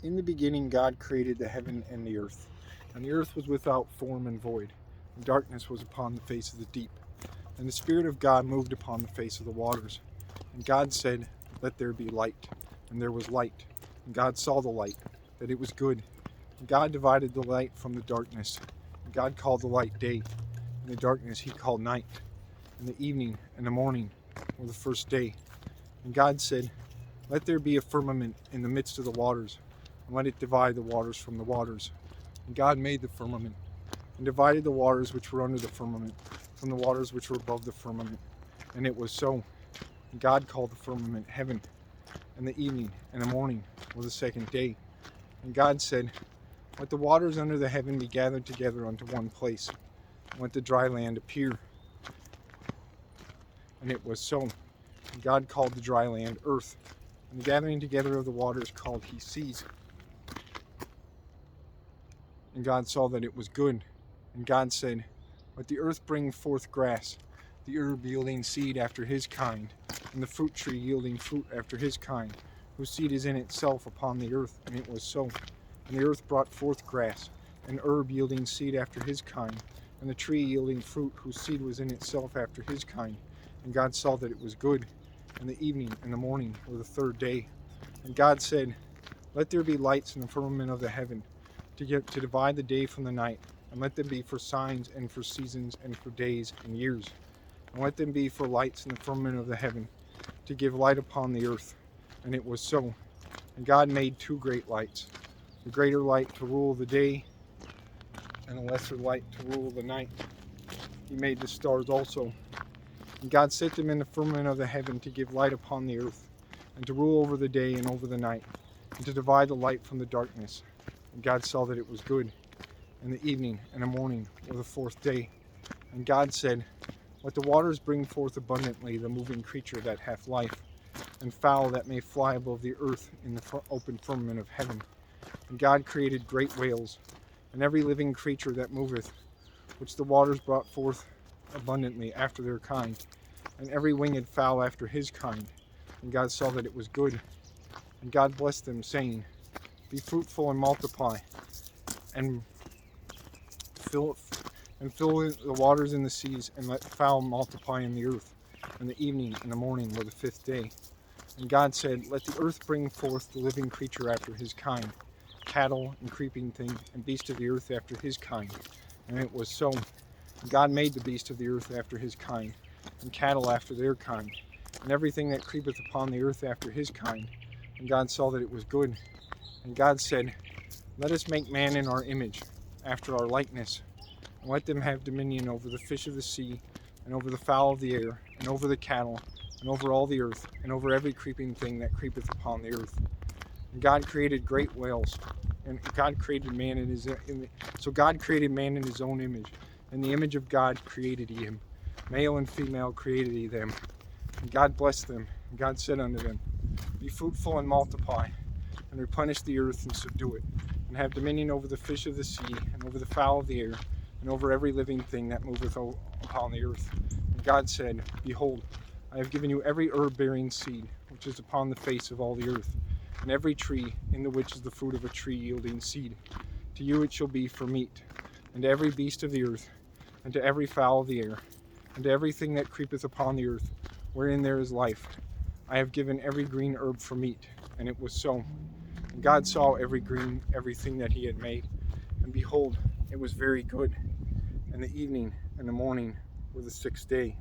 In the beginning God created the heaven and the earth. And the earth was without form and void, and darkness was upon the face of the deep. And the Spirit of God moved upon the face of the waters. And God said, "Let there be light." And there was light. And God saw the light, that it was good. And God divided the light from the darkness. And God called the light day, and the darkness he called night. And the evening and the morning were the first day. And God said, "Let there be a firmament in the midst of the waters, and let it divide the waters from the waters." And God made the firmament, and divided the waters which were under the firmament from the waters which were above the firmament. And it was so. And God called the firmament heaven. And the evening and the morning were the second day. And God said, "Let the waters under the heaven be gathered together unto one place, and let the dry land appear." And it was so. And God called the dry land earth, and the gathering together of the waters called he seas. And God saw that it was good. And God said, "Let the earth bring forth grass, the herb yielding seed after his kind, and the fruit tree yielding fruit after his kind, whose seed is in itself upon the earth." And it was so. And the earth brought forth grass, and herb yielding seed after his kind, and the tree yielding fruit, whose seed was in itself after his kind. And God saw that it was good. And the evening and the morning were the third day. And God said, "Let there be lights in the firmament of the heaven, to divide the day from the night, and let them be for signs and for seasons and for days and years. And let them be for lights in the firmament of the heaven, to give light upon the earth." And it was so. And God made two great lights, the greater light to rule the day, and a lesser light to rule the night. He made the stars also. And God set them in the firmament of the heaven to give light upon the earth, and to rule over the day and over the night, and to divide the light from the darkness. And God saw that it was good. And the evening and the morning were the fourth day. And God said, "Let the waters bring forth abundantly the moving creature that hath life, and fowl that may fly above the earth in the open firmament of heaven." And God created great whales, and every living creature that moveth, which the waters brought forth abundantly after their kind, and every winged fowl after his kind. And God saw that it was good. And God blessed them, saying, "Be fruitful and multiply, and fill the waters in the seas, and let fowl multiply in the earth." And the evening and the morning were the fifth day. And God said, "Let the earth bring forth the living creature after his kind, cattle and creeping thing, and beast of the earth after his kind." And it was so. And God made the beast of the earth after his kind, and cattle after their kind, and everything that creepeth upon the earth after his kind. And God saw that it was good. And God said, "Let us make man in our image, after our likeness, and let them have dominion over the fish of the sea, and over the fowl of the air, and over the cattle, and over all the earth, and over every creeping thing that creepeth upon the earth." And God created great whales, and God created man in his image. So God created man in his own image. In the image of God created he him. Male and female created he them. And God blessed them. And God said unto them, "Be fruitful and multiply, and replenish the earth and subdue it, and have dominion over the fish of the sea, and over the fowl of the air, and over every living thing that moveth upon the earth." And God said, "Behold, I have given you every herb-bearing seed, which is upon the face of all the earth, and every tree in the which is the fruit of a tree yielding seed. To you it shall be for meat, and to every beast of the earth, and to every fowl of the air, and to everything that creepeth upon the earth, wherein there is life, I have given every green herb for meat." And it was so. And God saw everything that he had made, and behold, it was very good. And the evening and the morning were the sixth day.